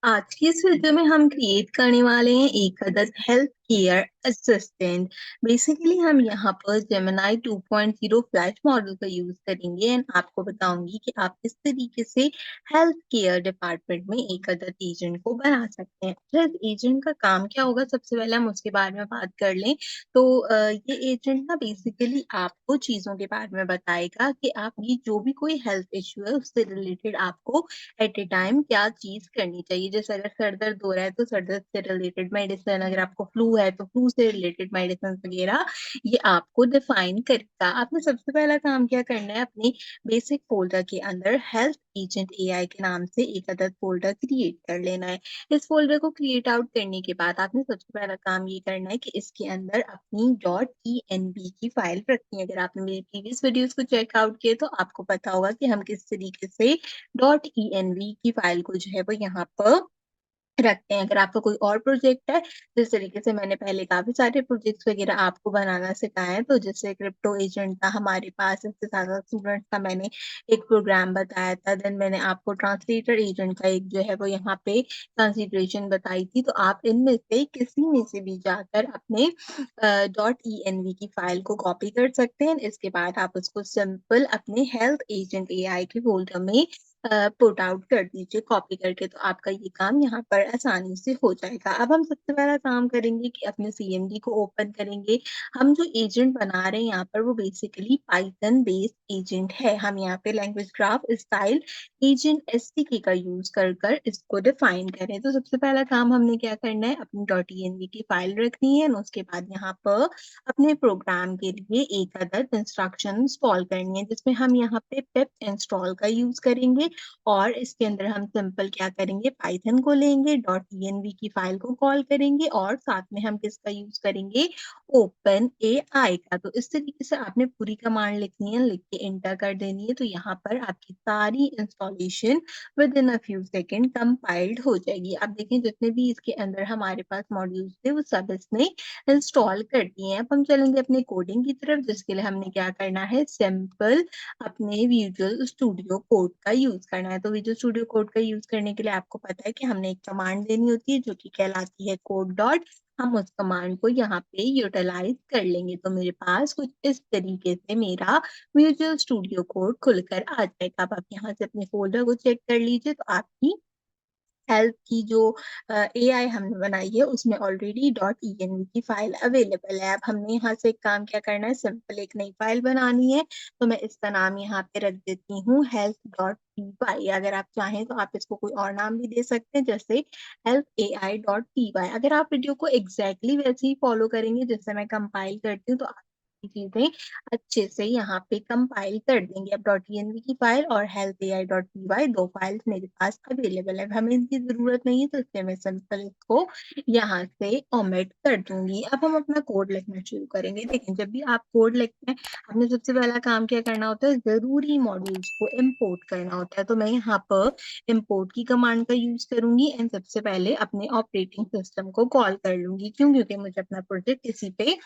आज की इस वीडियो में हम क्रिएट करने वाले हैं एक अदद हेल्थ केयर असिस्टेंट। बेसिकली हम यहाँ पर जेमिनाई 2.0 फ्लैश मॉडल का यूज करेंगे एंड आपको बताऊंगी कि आप इस तरीके से हेल्थ केयर डिपार्टमेंट में एक अदद एजेंट को बना सकते हैं। तो इस एजेंट का काम क्या होगा, सबसे पहले हम उसके बारे में बात कर लें। तो ये एजेंट ना बेसिकली आपको चीजों के बारे में बताएगा कि आप ये जो भी कोई हेल्थ इश्यू है उससे रिलेटेड आपको एट ए टाइम क्या चीज करनी चाहिए। जैसे अगर सर दर्द हो रहा है तो सर दर्द से रिलेटेड मेडिसिन, अगर आपको फ्लू है तो फ्लू से रिलेटेड मेडिसिन वगैरह ये आपको डिफाइन करेगा। आपने सबसे पहला काम क्या करना है, अपनी बेसिक फोल्डर के अंदर हेल्थ एजेंट एआई के नाम से एक अदद फोल्डर क्रिएट कर लेना है। इस फोल्डर को क्रिएट आउट करने के बाद आपने सबसे पहला काम ये करना है कि इसके अंदर अपनी .env की फाइल रखनी है। अगर आपने मेरी प्रीवियस वीडियोस को चेकआउट किए तो आपको पता होगा कि हम किस तरीके से .env की फाइल को जो है वो यहाँ पर रखते हैं। अगर आपका कोई और प्रोजेक्ट है, जिस तरीके से मैंने पहले काफी सारे प्रोजेक्ट्स वगैरह आपको बनाना सिखाया है, तो जैसे क्रिप्टो एजेंट था हमारे पास, इसके साथ साथ स्टूडेंट्स का मैंने एक प्रोग्राम बताया था। देन मैंने आपको ट्रांसलेटर एजेंट का एक जो है वो यहाँ पे कंसिडरेशन बताई थी। तो आप इनमें से किसी में से भी जाकर अपने .env की फाइल को कॉपी कर सकते हैं। इसके बाद आप उसको सिंपल अपने हेल्थ एजेंट एआई के फोल्डर में पुट आउट कर दीजिए कॉपी करके। तो आपका ये काम यहाँ पर आसानी से हो जाएगा। अब हम सबसे पहला काम करेंगे कि अपने सीएमडी को ओपन करेंगे। हम जो एजेंट बना रहे हैं यहाँ पर वो बेसिकली पाइथन बेस्ड एजेंट है। हम यहाँ पे लैंग्वेज ग्राफ स्टाइल एजेंट एसटीके का यूज कर कर इसको डिफाइन करें। तो सबसे पहला काम हमने क्या करना है, अपनी .env की फाइल रखनी है और उसके बाद यहाँ पर अपने प्रोग्राम के लिए एक अदद इंस्ट्रक्शन इंस्टॉल करनी है, जिसमें हम यहाँ पे पिप इंस्टॉल का यूज करेंगे। और इसके अंदर हम सिंपल क्या करेंगे, पाइथन को लेंगे, .env की फाइल को कॉल करेंगे और साथ में हम किसका यूज करेंगे, ओपन एआई का। तो इस तरीके से आपने पूरी कमांड लिखनी है, लिख के इंटर कर देनी है। तो यहाँ पर आपकी सारी installation with in a few second compiled हो जाएगी। अब देखें जितने भी इसके अंदर हमारे पास मॉड्यूल्स थे वो सब इसने इंस्टॉल कर दिए हैं। अब हम चलेंगे अपने कोडिंग की तरफ, जिसके लिए हमने क्या करना है, सिंपल अपने विजुअल स्टूडियो कोड का यूज करना है। तो विजुअल स्टूडियो कोड का यूज करने के लिए आपको पता है कि हमने एक कमांड देनी होती है जो कि कहलाती है कोड डॉट। हम उस कमांड को यहाँ पे यूटिलाइज कर लेंगे। तो मेरे पास कुछ इस तरीके से मेरा विजुअल स्टूडियो कोड खुलकर आ जाएगा। अब आप यहाँ से अपने फोल्डर को चेक कर लीजिए तो आपकी हेल्थ की जो एआई हमने बनाई है उसमें ऑलरेडी .env की फाइल अवेलेबल है। अब हमने यहाँ से एक काम क्या करना है, सिंपल एक नई फाइल बनानी है। तो मैं इसका नाम यहाँ पे रख देती हूँ health.py। अगर आप चाहें तो आप इसको कोई और नाम भी दे सकते हैं, जैसे healthai.py। अगर आप वीडियो को एग्जैक्टली वैसे ही फॉलो करेंगे जैसे मैं कंपाइल करती हूँ तो आप चीजें अच्छे से यहाँ पे कंपाइल कर देंगे। अब .env की फाइल और healthai.py दो फाइल्स मेरे पास अवेलेबल है। हमें इनकी जरूरत नहीं है तो इसलिए मैं सिंपल इसको यहाँ से ओमिट कर दूंगी। अब हम अपना कोड लिखना शुरू करेंगे। देखें जब भी आप कोड लिखते हैं हमने सबसे पहला काम क्या करना होता है, जरूरी मॉड्यूल्स को इम्पोर्ट करना होता है। तो मैं यहाँ पर इम्पोर्ट की कमांड का यूज करूंगी एंड सबसे पहले अपने ऑपरेटिंग सिस्टम को कॉल कर लूंगी, क्यों, क्योंकि मुझे अपना प्रोजेक्ट इसी पे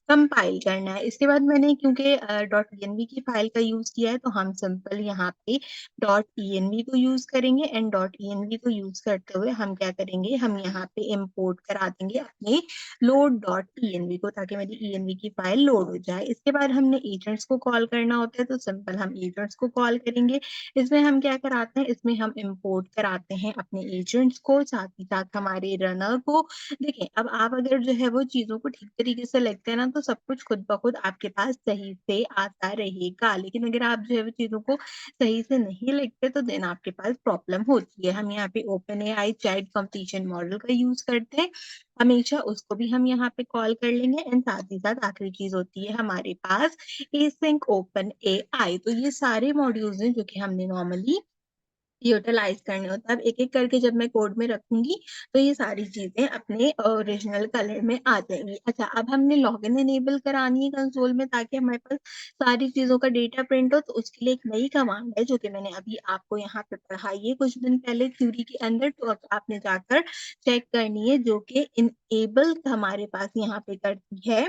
कंपाइल करना है। इसके बाद मैंने क्योंकि .env की फाइल का यूज किया है तो हम सिंपल यहाँ पे .env को यूज करेंगे एंड .env को यूज करते हुए हम क्या करेंगे, हम यहाँ पे इंपोर्ट करा देंगे अपने load.env को, ताकि मेरी env की फाइल लोड हो जाए। इसके बाद हमने एजेंट्स को कॉल करना होता है तो सिंपल हम एजेंट्स को कॉल करेंगे। इसमें हम क्या कराते हैं, इसमें हम इंपोर्ट कराते हैं अपने एजेंट्स को, साथ ही साथ हमारे रनर को। देखिए अब आप अगर जो है वो चीजों को ठीक तरीके से लिखते हैं ना तो सब कुछ खुद ब खुद आपके पास सही से आता रहेगा। लेकिन अगर आप जो है वो चीजों को सही से नहीं लिखते तो देन आपके पास प्रॉब्लम होती है। हम यहाँ पे open AI chat competition model का यूज करते हैं हमेशा, उसको भी हम यहाँ पे कॉल कर लेंगे एंड साथ ही साथ आखिरी चीज होती है हमारे पास एसिंक ओपन एआई। तो ये सारे मॉड्यूल्स हैं जो कि हमने नॉर्मली यूटिलाइज करने होता है। अब एक एक करके जब मैं कोड में रखूंगी तो ये सारी चीजें अपने ओरिजिनल कलर में आ जाएंगी। अच्छा, अब हमने लॉगिन इनेबल करानी है कंसोल में ताकि हमारे पास सारी चीजों का डेटा प्रिंट हो। तो उसके लिए एक नई कमांड है जो कि मैंने अभी आपको यहाँ पे पढ़ाई है कुछ दिन पहले थ्योरी के अंदर। तो अब आपने जाकर चेक करनी है, जो कि इनेबल हमारे पास यहाँ पे करती है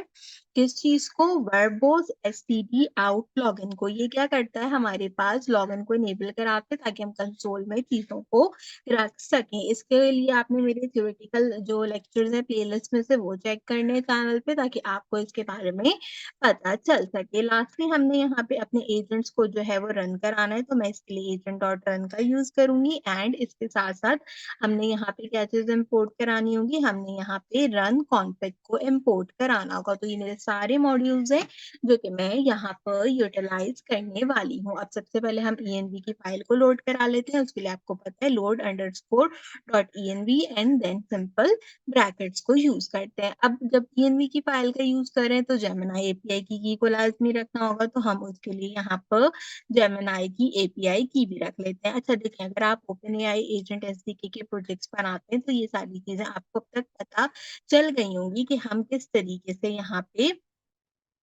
किस चीज को, वर्बोस std आउट लॉगिन को। ये क्या करता है, हमारे पास लॉगिन को इनेबल कराते हैं ताकि हम कंसोल में चीज़ों को रख सकें। इसके लिए आपने मेरे थ्योरेटिकल जो लेक्चर्स हैं प्लेलिस्ट में से वो चेक करने हैं चैनल पे, ताकि आपको इसके बारे में पता चल सके। लास्टली हमने यहाँ पे अपने एजेंट्स को जो है वो रन कराना है, तो मैं इसके लिए एजेंट डॉट रन का यूज़ करूँगी एंड इसके साथ-साथ हमने यहाँ पे क्या चीज़ इम्पोर्ट करानी होगी, हमने यहाँ पे रन कॉन्फिग को इम्पोर्ट कराना होगा। तो ये मेरे सारे मॉड्यूल्स हैं जो कि मैं यहाँ पर यूटिलाइज़ करने वाली हूँ। अब सबसे पहले हम env की फाइल को लोड करा लेते हैं। उसके लिए आपको पता है load underscore dot env and then simple brackets को यूज़ करते हैं। अब जब env की फाइल का यूज़ करें तो जेमिनी एपीआई की को लाज़मी रखना होगा, तो हम उसके लिए यहाँ पर जेमिनी की एपीआई की भी रख लेते हैं। अच्छा देखिए, अगर आप ओपनएआई एजेंट एसडीके के प्रोजेक्ट्स बनाते हैं तो ये सारी चीज़ें आपको अब तक पता चल गई होंगी कि हम किस तरीके से यहाँ पे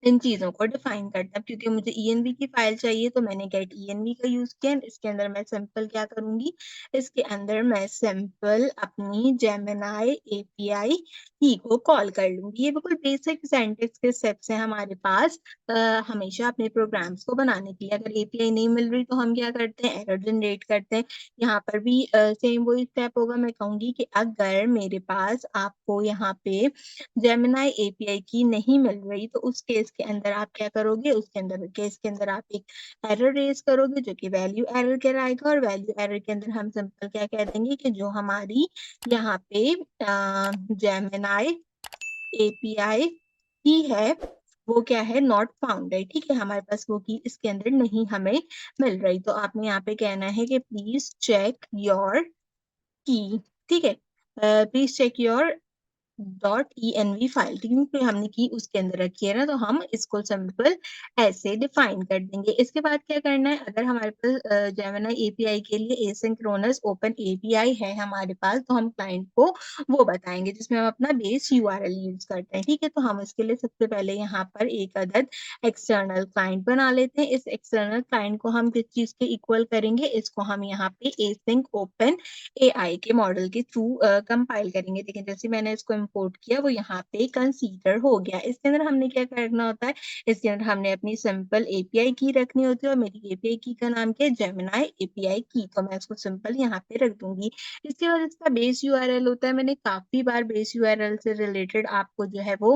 इन चीज़ों को डिफाइन करता है। क्योंकि मुझे env की फाइल चाहिए तो मैंने गेट env का यूज़ किया। इसके अंदर मैं सिंपल क्या करूँगी, इसके अंदर मैं सिंपल अपनी जेमिनी एपीआई की को कॉल कर लूँगी। ये बिल्कुल बेसिक सिंटैक्स के स्टेप्स हैं हमारे पास अ, हमेशा अपने प्रोग्राम्स को बनाने के लिए। अगर एपीआई नहीं मिल रही तो हम क्या करते हैं, एरर जनरेट करते हैं। यहाँ पर भी सेम वही स्टेप होगा। मैं कहूँगी कि अगर मेरे पास आपको यहाँ पे जेमिनी एपीआई की नहीं मिल रही तो उस केस के अंदर आप क्या करोगे, उसके अंदर केस के अंदर आप एक एरर रेज़ करोगे जो कि वैल्यू एरर कहलाएगा, और वैल्यू एरर के अंदर हम सिंपल क्या कह देंगे कि जो हमारी यहाँ पे जेमिनी एपीआई की है वो क्या है, नॉट फाउंड है। ठीक है, हमारे पास वो की इसके अंदर नहीं हमें मिल रही। तो आपने यहाँ पे कहना है कि प्लीज चेक योर की। ठीक है, please check your .env file, क्योंकि हमने की उसके अंदर रखी है ना, तो हम इसको सिंपल ऐसे डिफाइन कर देंगे। इसके बाद क्या करना है, अगर हमारे पास जेमिनी एपीआई के लिए एसिंक्रोनस ओपन एपीआई है हमारे पास, तो हम क्लाइंट को वो बताएंगे जिसमें हम अपना बेस यूआरएल यूज करते हैं। ठीक है, तो हम इसके लिए सबसे पहले यहाँ पर एक अदद एक्सटर्नल क्लाइंट बना लेते हैं। इस एक्सटर्नल क्लाइंट को हम किस चीज के इक्वल करेंगे, इसको हम यहाँ पे एसिंक ओपन एआई के मॉडल के थ्रू कंपाइल करेंगे। लेकिन जैसे मैंने इसको इंपोर्ट किया वो यहाँ पे कंसीडर हो गया। इसके अंदर हमने क्या करना होता है, इसके अंदर हमने अपनी सिंपल एपीआई की रखनी होती है, और मेरी एपीआई की का नाम क्या है, जेमिनी एपीआई की। तो मैं इसको सिंपल यहाँ पे रख दूंगी। इसके बाद इसका बेस यूआरएल होता है। मैंने काफी बार बेस यूआरएल से रिलेटेड आपको जो है वो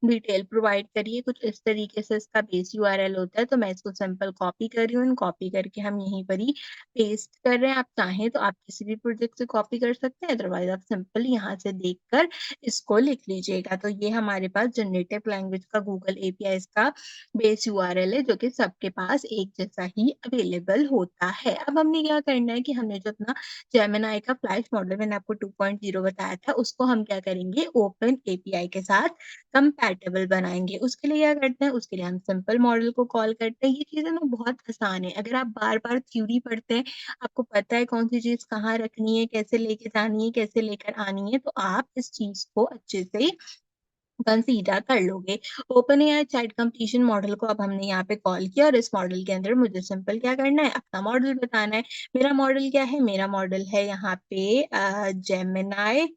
डिटेल प्रोवाइड करी है। कुछ इस तरीके से इसका बेस यूआरएल होता है। तो मैं इसको सिंपल कॉपी कर रही हूँ, कॉपी करके हम यहीं पर ही पेस्ट कर रहे हैं। आप चाहें तो आप किसी भी प्रोजेक्ट से कॉपी कर सकते हैं, अदरवाइज आप सिंपल यहाँ से देखकर इसको लिख लीजिएगा। तो ये हमारे पास जनरेटिव लैंग्वेज का गूगल एपीआई का बेस यूआरएल है जो कि सबके पास एक जैसा ही अवेलेबल होता है। अब हमने क्या करना है कि हमने जो अपना जेमिनी का फ्लैश मॉडल मैंने आपको 2.0 बताया था, उसको हम क्या करेंगे, ओपन एपीआई के साथ कंपैटिबल बनाएंगे। उसके लिए क्या करते हैं, उसके लिए हम सिंपल मॉडल को कॉल करते हैं। ये चीजें ना बहुत आसान है। अगर आप बार बार थ्योरी पढ़ते हैं, आपको पता है कौन-सी चीज़ कहाँ रखनी है, कैसे लेके जानी है, कैसे लेकर आनी है, तो आप इस चीज़ को अच्छे से कंसीडर कर लोगे। ओपनएआई चैट कंप्लीशन मॉडल को अब हमने यहाँ पे कॉल किया, और इस मॉडल के अंदर मुझे सिंपल क्या करना है, अपना मॉडल बताना है। मेरा मॉडल क्या है, मेरा मॉडल है यहाँ पे जेमिनी,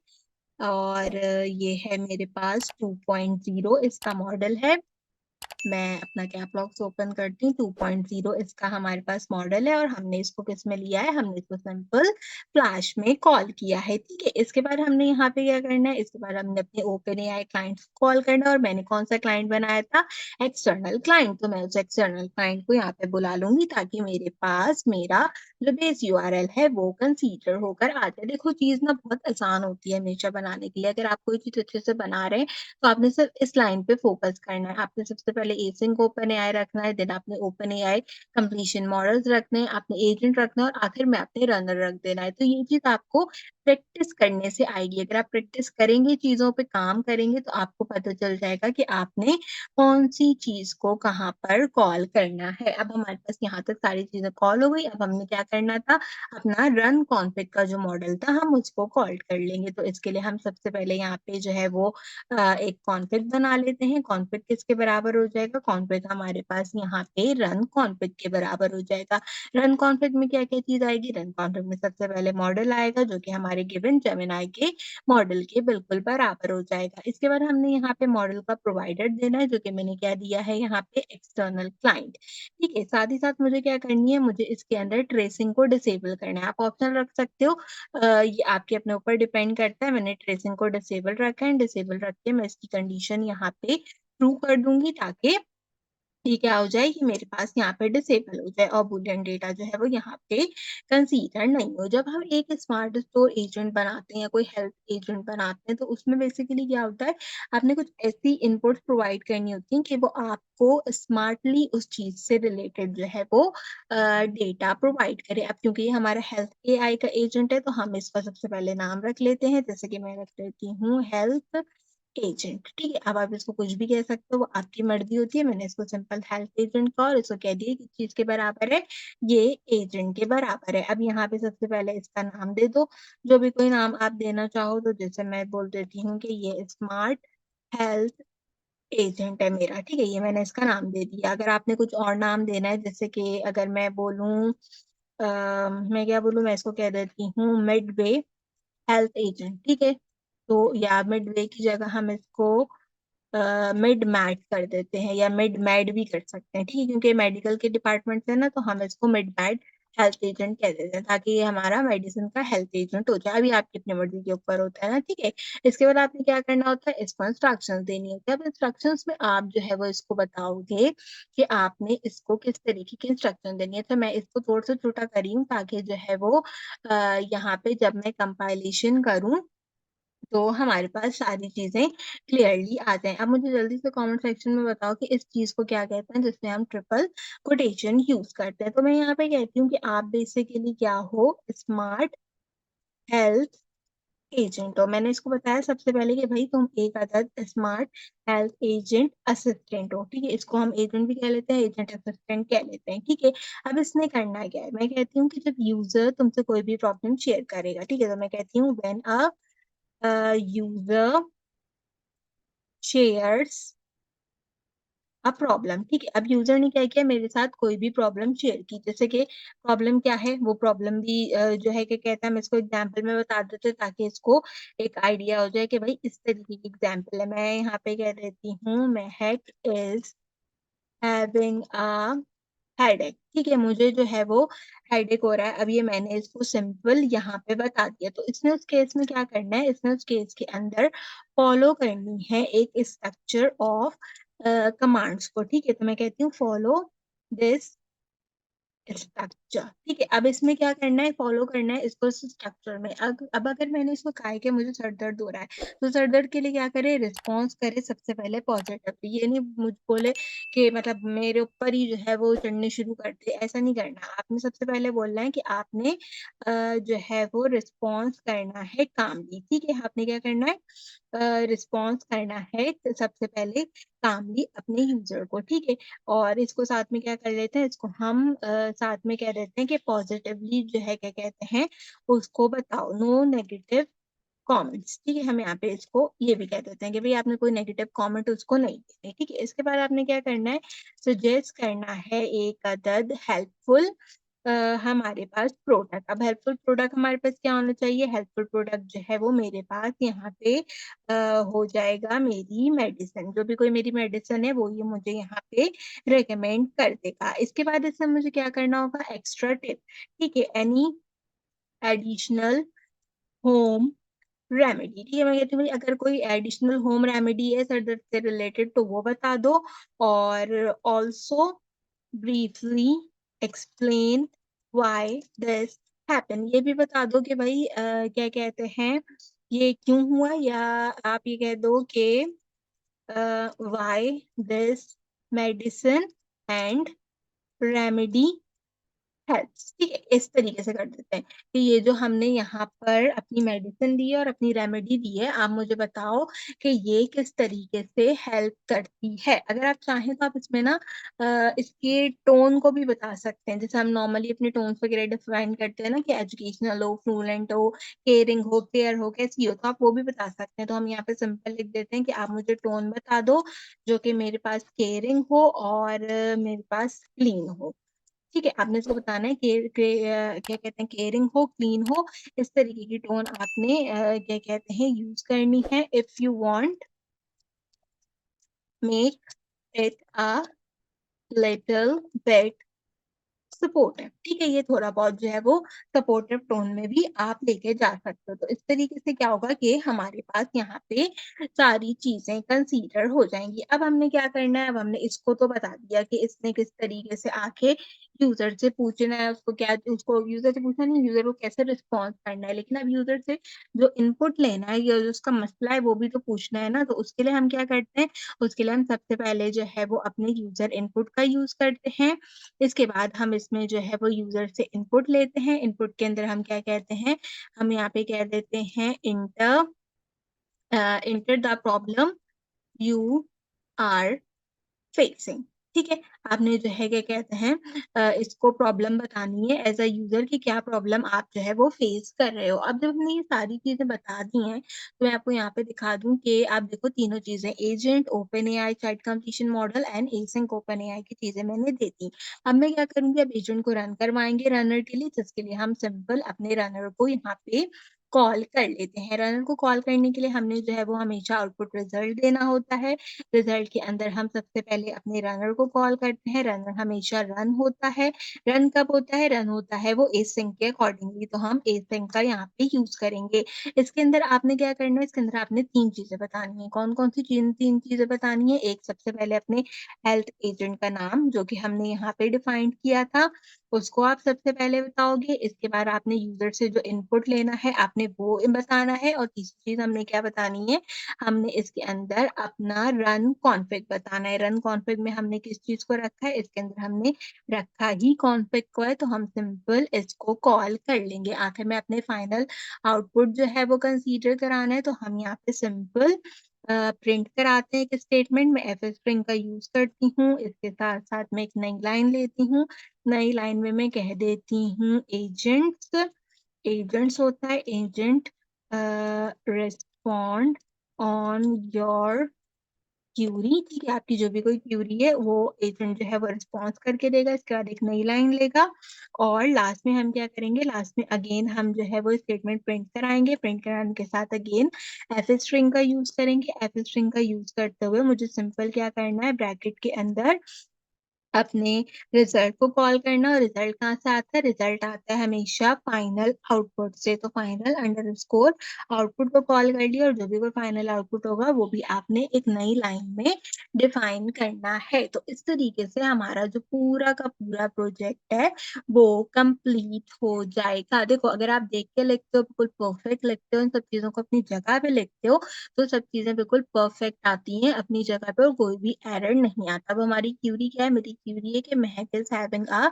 और ये है मेरे पास 2.0 इसका मॉडल है। मैं अपना कैप लॉक्स ओपन करती हूँ। 2.0 इसका हमारे पास मॉडल है, और हमने इसको किस में लिया है, हमने इसको सिंपल फ्लैश में कॉल किया है। ठीक है, इसके बाद हमने यहाँ पे क्या करना है, इसके बाद हमने अपने ओपन एआई क्लाइंट को कॉल करना है, और मैंने कौन सा क्लाइंट बनाया था, एक्सटर्नल क्लाइंट। तो मैं उस एक्सटर्नल क्लाइंट को यहाँ पे बुला लूंगी ताकि मेरे पास मेरा जो बेस यूआरएल है वो कंसीडर होकर आ जाए। देखो चीज ना बहुत आसान होती है हमेशा बनाने के लिए। अगर आप कोई चीज अच्छे से बना रहे हैं तो आपने सिर्फ इस लाइन पे फोकस करना है। आपने सबसे पहले एसिंक ओपन एआई रखना है, देन आपने ओपन एआई कंप्लीशन मॉडल्स रखने हैं, आपने एजेंट रखना है, और आखिर में आपने रनर रख देना है। तो ये चीज आपको प्रैक्टिस करने से आएगी। अगर आप प्रैक्टिस करेंगे, चीजों पे काम करेंगे, तो आपको पता चल जाएगा कि आपने कौन सी चीज को कहाँ पर कॉल करना है। अब हमारे पास यहाँ तक सारी चीजें कॉल हो गई। अब हमने क्या करना था, अपना रन कॉन्फिग का जो मॉडल था हम उसको कॉल कर लेंगे। तो इसके लिए हम सबसे पहले यहाँ पे जो है वो एक कॉन्फिग बना लेते हैं। कॉन्फिग किसके बराबर हो जाएगा, कॉन्फिग हमारे पास यहाँ पे रन कॉन्फिग के बराबर हो जाएगा। रन कॉन्फिग में क्या क्या चीज आएगी, रन कॉन्फिग में सबसे पहले मॉडल आएगा जो कि हमारे हमारे गिवन जेमिनी के मॉडल के बिल्कुल बराबर हो जाएगा। इसके बाद हमने यहाँ पे मॉडल का प्रोवाइडर देना है, जो कि मैंने क्या दिया है यहाँ पे एक्सटर्नल क्लाइंट। ठीक है, साथ ही साथ मुझे क्या करनी है, मुझे इसके अंदर ट्रेसिंग को डिसेबल करना है। आप ऑप्शन रख सकते हो, ये आपके अपने ऊपर डिपेंड करता है। मैंने ट्रेसिंग को डिसेबल रखा है, डिसेबल रख के मैं इसकी कंडीशन यहाँ पे ट्रू कर दूंगी, ताकि ये क्या हो जाए कि मेरे पास यहाँ पे डिसेबल हो जाए और बूलियन डेटा जो है वो यहाँ पे कंसीडर नहीं हो। जब हम एक स्मार्ट स्टोर एजेंट बनाते हैं या कोई हेल्थ एजेंट बनाते हैं, तो उसमें बेसिकली क्या होता है, आपने कुछ ऐसी इनपुट्स प्रोवाइड करनी होती हैं कि वो आपको स्मार्टली उस चीज से रिलेटेड जो है वो डेटा प्रोवाइड करे। अब क्योंकि ये हमारा हेल्थ एआई का एजेंट है, तो हम इसका सबसे पहले नाम रख लेते हैं, जैसे कि मैं रख लेती हूँ हेल्थ एजेंट। ठीक है, अब आप इसको कुछ भी कह सकते हो, वो आपकी मर्जी होती है। मैंने इसको सिंपल हेल्थ एजेंट का और इसको कह दिया किस चीज के बराबर है, ये एजेंट के बराबर है। अब यहाँ पे सबसे पहले इसका नाम दे दो, जो भी कोई नाम आप देना चाहो। तो जैसे मैं बोल देती हूँ कि ये स्मार्ट हेल्थ एजेंट है मेरा। ठीक है, ये मैंने इसका नाम दे दिया। अगर आपने कुछ और नाम देना है, जैसे कि अगर मैं बोलूँ, मैं क्या बोलूँ, मैं इसको कह देती हूँ मिडवे हेल्थ एजेंट। ठीक है, तो या मिडवे की जगह हम इसको मिड मैट कर देते हैं, या मिड मैड भी कर सकते हैं। ठीक है, क्योंकि मेडिकल के डिपार्टमेंट से ना, तो हम इसको मिड मैड हेल्थ एजेंट कह देते हैं, ताकि ये हमारा मेडिसिन का हेल्थ एजेंट हो जाए। अभी आपकी अपनी मर्जी के ऊपर होता है ना। ठीक है, इसके बाद आपने क्या करना होता है, इसको इंस्ट्रक्शंस देनी होती है। अब इंस्ट्रक्शंस में आप जो है वो इसको बताओगे कि आपने इसको किस तरीके की इंस्ट्रक्शन देनी है। तो मैं इसको थोड़ा सा छोटा करी हूँ, ताकि जो है वो यहाँ पे जब मैं कंपाइलेशन करूँ, तो हमारे पास सारी चीजें क्लियरली आ जाएं। अब मुझे जल्दी से कमेंट सेक्शन में बताओ कि इस चीज को क्या कहते हैं जिसमें हम ट्रिपल कोटेशन यूज करते हैं। तो मैं यहाँ पे कहती हूँ कि आप बेसिकली क्या हो, स्मार्ट हेल्थ एजेंट हो। मैंने इसको बताया सबसे पहले कि भाई तुम एक अदद स्मार्ट हेल्थ एजेंट असिस्टेंट हो। ठीक है, इसको हम एजेंट भी कह लेते हैं, एजेंट असिस्टेंट कह लेते हैं। ठीक है, अब इसने करना क्या है, मैं कहती हूँ कि जब यूजर तुमसे कोई भी प्रॉब्लम शेयर करेगा, ठीक है, तो मैं कहती हूँ when user shares a problem. ठीक है, अब यूजर ने क्या किया, मेरे साथ कोई भी प्रॉब्लम शेयर की। जैसे कि प्रॉब्लम क्या है, वो प्रॉब्लम भी जो है कि कहता है, मैं इसको एग्जांपल में बता देते हैं, ताकि इसको एक आइडिया हो जाए कि भाई इस तरीके की एग्जांपल है। मैं यहाँ पे कह देती हूँ, महक इज हैविंग अ हेडेक। ठीक है, मुझे जो है वो हेडेक हो रहा है। अब ये मैंने इसको सिंपल यहाँ पे बता दिया। तो इसने उस केस में क्या करना है, इसने उस केस के अंदर फॉलो करनी है एक स्ट्रक्चर ऑफ कमांड्स को। ठीक है, तो मैं कहती हूँ फॉलो दिस स्ट्रक्चर। ठीक है, अब इसमें क्या करना है, फॉलो करना है इसको स्ट्रक्चर में। अब अगर मैंने इसको कहा है कि मुझे सर दर्द हो रहा है, तो सर दर्द के लिए क्या करे, रिस्पॉन्स करे सबसे पहले पॉजिटिव। ये नहीं मुझ बोले कि मतलब मेरे ऊपर ही जो है वो चढ़ने शुरू कर दे, ऐसा नहीं करना। आपने सबसे पहले बोलना है कि आपने जो है वो रिस्पॉन्स करना है कामली। ठीक है, आपने क्या करना है, रिस्पॉन्स करना है सबसे पहले कामली अपने यूजर को। ठीक है, और इसको साथ में क्या कर लेते हैं, इसको हम साथ में कह देते हैं कि पॉजिटिवली जो है क्या कहते हैं, उसको बताओ, नो नेगेटिव कमेंट्स। ठीक है, हम यहाँ पे इसको ये भी कह देते हैं कि भाई आपने कोई नेगेटिव कमेंट उसको नहीं देने। ठीक है, इसके बाद आपने क्या करना है, सजेस्ट करना है एक अदद हेल्पफुल हमारे पास प्रोडक्ट। अब हेल्पफुल प्रोडक्ट हमारे पास क्या होना चाहिए, हेल्पफुल प्रोडक्ट जो है वो मेरे पास यहाँ पे हो जाएगा मेरी मेडिसिन। जो भी कोई मेरी मेडिसिन है वो ये मुझे यहाँ पे रेकमेंड कर देगा। इसके बाद इसमें मुझे क्या करना होगा, एक्स्ट्रा टिप। ठीक है, एनी एडिशनल होम रेमेडी। ठीक है, मैं कहती हूँ भाई अगर कोई एडिशनल होम रेमेडी है सर दर्द से रिलेटेड, तो वो बता दो। और also briefly explain why this happen. ये भी बता दो कि भाई क्या कहते हैं, ये क्यों हुआ, या आप ये कह दो कि why this medicine and remedy helps. ठीक है, इस तरीके से कर देते हैं कि ये जो हमने यहाँ पर अपनी मेडिसिन दी है और अपनी रेमेडी दी है, आप मुझे बताओ कि ये किस तरीके से हेल्प करती है। अगर आप चाहें तो आप इसमें ना इसके टोन को भी बता सकते हैं, जैसे हम नॉर्मली अपने टोन्स वगैरह डिफाइन करते हैं ना, कि एजुकेशनल हो, फ्लुएंट हो, केयरिंग हो, केयर हो, कैसी हो, तो आप वो भी बता सकते हैं। तो हम यहाँ पे सिंपल लिख देते हैं कि आप मुझे टोन बता दो जो कि मेरे पास केयरिंग हो और मेरे पास क्लीन हो। ठीक है? आपने इसको बताना है क्या कहते हैं केयरिंग हो, क्लीन हो, इस तरीके की टोन आपने क्या कहते हैं यूज़ करनी है। If you want make it a little bit supportive, ठीक है? ये थोड़ा बहुत जो है वो सपोर्टिव टोन में भी आप लेके जा सकते हो। तो इस तरीके से क्या होगा कि हमारे पास यहाँ पे सारी चीज़ें कंसीडर हो जाएँगी। अब हमने क्या करना है, अब हमने इसको तो बता दिया कि इसने किस तरीके से आके यूज़र से पूछना है, उसको यूज़र से पूछना नहीं, यूज़र को कैसे रिस्पॉन्स करना है। लेकिन अब यूज़र से जो इनपुट लेना है या जो उसका मसला है वो भी तो पूछना है ना, तो उसके लिए हम क्या करते हैं, उसके लिए हम सबसे पहले जो है वो अपने यूज़र इनपुट का यूज़ करते हैं। इसके बाद हम इसमें जो है वो यूज़र से इनपुट लेते हैं, इनपुट के अंदर हम क्या कहते हैं, हम यहाँ पे कह देते हैं enter the problem you are facing, ठीक है? आपने जो है क्या कहते हैं इसको प्रॉब्लम बतानी है एज़ अ यूज़र कि क्या प्रॉब्लम आप जो है वो फेस कर रहे हो। अब जब हमने ये सारी चीज़ें बता दी हैं, तो मैं आपको यहाँ पे दिखा दूँ कि आप देखो तीनों चीज़ें agent, OpenAI chat completion model and async OpenAI की चीज़ें मैंने दे दी। अब मैं क्या करूँगी, अब एजेंट को रन करवाएँगे रनर के लिए, जिसके लिए हम सिंपल अपने रनर को यहाँ पे कॉल कर लेते हैं। रनर को कॉल करने के लिए हमने जो है वो हमेशा आउटपुट रिज़ल्ट देना होता है। रिज़ल्ट के अंदर हम सबसे पहले अपने रनर को कॉल करते हैं, रनर हमेशा रन होता है। रन कब होता है? रन होता है वो एसिंक के अकॉर्डिंगली, तो हम एसिंक का यहाँ पे यूज़ करेंगे। इसके अंदर आपने क्या करना है, इसके अंदर आपने 3 चीज़ें बतानी है। कौन-कौन सी 3 चीज़ें बतानी है? एक सबसे पहले अपने हेल्थ एजेंट का नाम जो कि हमने यहाँ पे डिफाइंड किया था, उसको आप सबसे पहले बताओगे। इसके बाद आपने यूज़र से जो इनपुट लेना है, आपने वो बताना है और तीसरी चीज़ हमने क्या बतानी है, हमने इसके अंदर अपना रन कॉन्फिग बताना है। रन कॉन्फिग में हमने किस चीज़ को रखा है, इसके अंदर हमने रखा ही कॉन्फिग को है, तो हम सिंपल इसको कॉल कर लेंगे। आखिर में अपने फाइनल आउटपुट जो है वो कंसीडर कराना है, तो हम यहाँ पे सिंपल प्रिंट कराते हैं एक स्टेटमेंट में एफ स्ट्रिंग का यूज़ करती हूँ। इसके साथ-साथ मैं एक नई लाइन लेती हूँ। नई लाइन में मैं कह देती हूँ एजेंट्स होता है agent respond on your query, ठीक है? आपकी जो भी कोई क्यूरी है वो एजेंट जो है वो रिस्पॉन्स करके देगा, इसके बाद एक नई लाइन लेगा और लास्ट में हम क्या करेंगे, लास्ट में अगेन हम जो है वो स्टेटमेंट प्रिंट कराएँगे, प्रिंट कराने के साथ अगेन एफ स्ट्रिंग का यूज़ करेंगे। एफ स्ट्रिंग का यूज़ करते हुए मुझे सिंपल क्या करना है, ब्रैकेट के अंदर अपने रिज़ल्ट को कॉल करना और रिज़ल्ट कहाँ से आता है? रिज़ल्ट आता है हमेशा फाइनल आउटपुट से, तो फाइनल अंडरस्कोर आउटपुट को कॉल कर लिया और जो भी कोई फाइनल आउटपुट होगा वो भी आपने एक नई लाइन में डिफाइन करना है। तो इस तरीके से हमारा जो पूरा का पूरा प्रोजेक्ट है वो कंप्लीट हो जाएगा। देखो अगर आप देख के लिखते हो बिल्कुल परफेक्ट लिखते हो, इन सब चीज़ों को अपनी जगह पे लिखते हो, तो सब चीज़ें बिल्कुल परफेक्ट आती हैं अपनी जगह पे और कोई भी एरर नहीं आता। अब हमारी क्यूरी क्या है? मेरी क्यूरी है कि महक इज़ हैविंग अ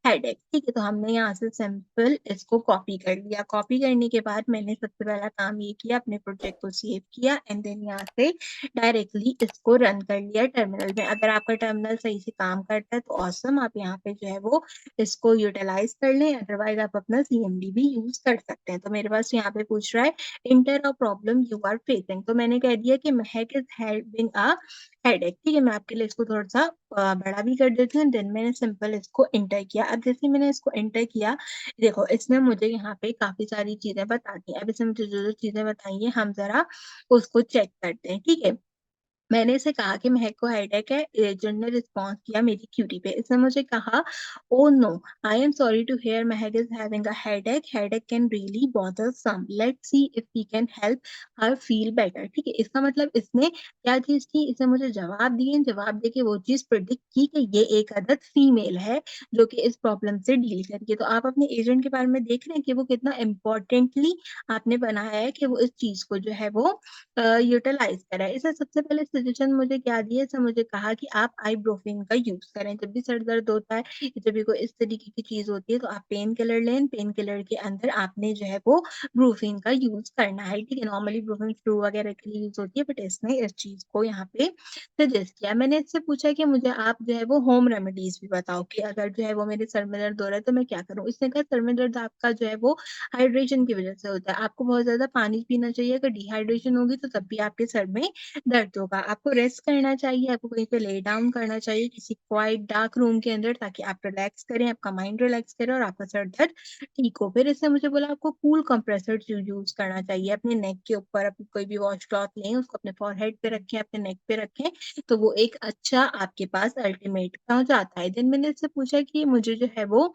हेडेक, ठीक है? तो हमने यहाँ से सिंपल इसको कॉपी कर लिया। कॉपी करने के बाद मैंने सबसे पहला काम ये किया, अपने प्रोजेक्ट को सेव किया एंड देन यहाँ से डायरेक्टली इसको रन कर लिया टर्मिनल में। अगर आपका टर्मिनल सही से काम करता है तो ऑसम, आप यहाँ पे जो है वो इसको यूटिलाइज़ कर लें, अदरवाइज़ आप अपना सीएमडी भी यूज़ कर सकते हैं। तो मेरे पास यहाँ पे पूछ रहा है enter a problem you are facing, तो मैंने कह दिया कि महक इज़ हैविंग अ हेडेक, ठीक है? मैं आपके लिए इसको थोड़ा-सा बड़ा भी कर देती हूँ, देन मैंने सिंपल इसको एंटर किया। अब जैसे ही मैंने इसको एंटर किया, देखो इसने मुझे यहाँ पे काफ़ी सारी चीज़ें बता दी। अब इसने मुझे जो-जो चीज़ें बताई हैं, हम ज़रा उसको चेक करते हैं, ठीक है? मैंने इसे कहा कि महक को हेडेक है, एजेंट ने रिस्पॉन्स किया मेरी क्यूरी पे। इसने मुझे कहा, "oh no, I am sorry to hear Mahak is having a headache, headache can really bother some, let's see if we can help her feel better." ठीक है? इसका मतलब इसने क्या चीज़ की, इसने मुझे जवाब दिए, जवाब देके वो चीज़ प्रेडिक्ट की कि ये एक अदद फीमेल है, जो कि इस प्रॉब्लम से डील कर रही है। तो आप अपने एजेंट के बारे में देख रहे हैं कि वो कितना इम्पोर्टेंटली आपने बनाया है कि वो इस चीज़ को जो है वो यूटिलाइज़ करा है। इसने सबसे पहले सजेशन मुझे क्या दिए, इसने मुझे कहा कि आप आइब्रोफिन का यूज़ करें। जब भी सर दर्द होता है, जब भी कोई इस तरीके की चीज़ होती है, तो आप पेन किलर लें, पेन किलर के अंदर आपने जो है वो ब्रूफिन का यूज़ करना है, ठीक है? नॉर्मली ब्रूफिन फ्लू वगैरह के लिए यूज़ होती है, बट इसने इस चीज़ को यहाँ पे सजेस्ट किया। मैंने इससे पूछा कि मुझे आप जो है वो होम रेमेडीज़ भी बताओ कि अगर जो है वो मेरे सर में दर्द हो रहा है, तो मैं क्या करूँ? इसने कहा सर में दर्द आपका जो है वो हाइड्रेशन की वज़ह से होता है। आपको बहुत ज़्यादा पानी पीना चाहिए, अगर डिहाइड्रेशन होगी तो तब भी आपके सर में दर्द होगा। आपको रेस्ट करना चाहिए, आपको कहीं पे ले डाउन करना चाहिए किसी क्वाइट डार्क रूम के अंदर ताकि आप रिलैक्स करें, आपका माइंड रिलैक्स करे और आपका सर दर्द ठीक हो। फिर इसने मुझे बोला आपको कूल कंप्रेसर यूज़ करना चाहिए अपने नेक के ऊपर, आप कोई भी वॉश क्लॉथ लें, उसको अपने फोरहेड पे रखें, अपने नेक पे रखें, तो वो एक अच्छा आपके पास अल्टीमेट पहुँच जाता है। देन मैंने इससे पूछा कि मुझे जो है वो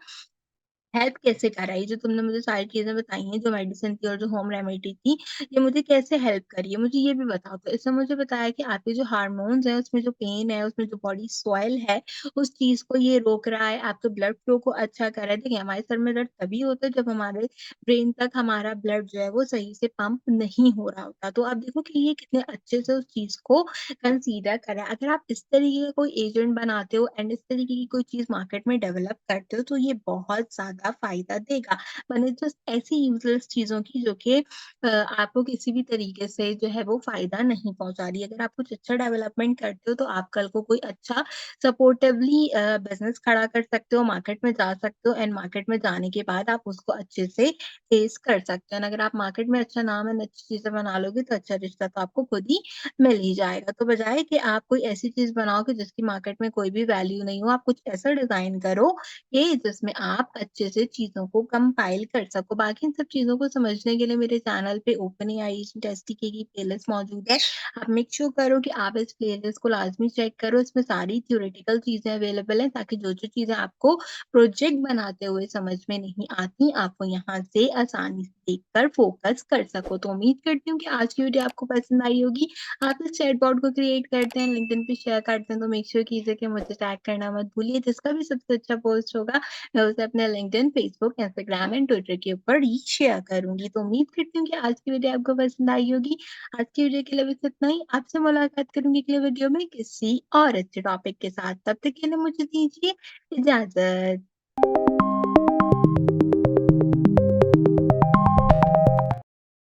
हेल्प कैसे कराई? जो तुमने मुझे सारी चीज़ें बताई हैं, जो मेडिसिन थी और जो होम रेमेडी थी, ये मुझे कैसे हेल्प करी है? मुझे ये भी बताओ। तो इसने मुझे बताया कि आपके जो हार्मोन्स हैं, उसमें जो पेन है, उसमें जो बॉडी स्वेल है, उस चीज़ को ये रोक रहा है, आपके ब्लड फ्लो को अच्छा कर रहा है। देखिए, हमारे सर में दर्द तभी होता है, जब हमारे ब्रेन तक हमारा ब्लड जो है, वो सही से पंप नहीं हो रहा होता। तो आप देखो कि ये कितने अच्छे से उस चीज़ को कंसीडर करा। अगर आप इस तरीके का कोई एजेंट बनाते हो एंड इस तरीके की कोई चीज़ मार्केट में डेवलप करते हो, तो ये बहुत ज़्यादा फ़ायदा देगा। बनिस्बत ऐसी यूज़लेस चीज़ों की जो कि आपको किसी भी तरीके से जो है वो फ़ायदा नहीं पहुँचा रही है। अगर आप कुछ अच्छा डेवलपमेंट करते हो, तो आप कल को कोई अच्छा सपोर्टिवली बिज़नेस खड़ा कर सकते हो, मार्केट में जा सकते हो एंड मार्केट में जाने के बाद आप उसको अच्छे से फेस कर सकते हो। एंड अगर आप मार्केट में अच्छा नाम एंड अच्छी चीज़ें बना लोगे, तो अच्छा रिश्ता तो आपको खुद ही मिल ही जाएगा। तो बजाए कि आप कोई ऐसी चीज़ बनाओ कि जिसकी मार्केट में कोई भी वैल्यू नहीं हो, आप कुछ ऐसा डिज़ाइन करो कि जिसमें आप अच्छे से चीज़ों को कंपाइल कर सको। बाकी इन सब चीज़ों को समझने के लिए मेरे चैनल पे ओपन एआई टेस्टिंग की प्लेलिस्ट मौजूद है। आप मेक श्योर करो कि आप इस प्लेलिस्ट को लाज़मी चेक करो। इसमें सारी थ्योरेटिकल चीज़ें अवेलेबल हैं ताकि जो-जो चीज़ें आपको प्रोजेक्ट बनाते हुए समझ में नहीं आती, आप वो यहाँ से आसानी से देखकर फ़ोकस कर सको। तो उम्मीद करती हूँ कि आज की वीडियो आपको पसंद आई होगी। आप इस चैटबॉट को क्रिएट करते हैं, लिंक्डइन पे शेयर करते हैं, तो मेक श्योर कीजिए कि मुझे टैग करना मत भूलिए। जिसका भी सबसे अच्छा पोस्ट होगा, मैं उसे अपने LinkedIn, Facebook, Instagram and Twitter के ऊपर ही शेयर करूँगी। तो उम्मीद करती हूँ कि आज की वीडियो आपको पसंद आई होगी। आज की वीडियो के लिए बस इतना ही। आपसे मुलाकात करूँगी अगले वीडियो में किसी और अच्छे टॉपिक के साथ। तब तक के लिए मुझे दीजिए इजाज़त।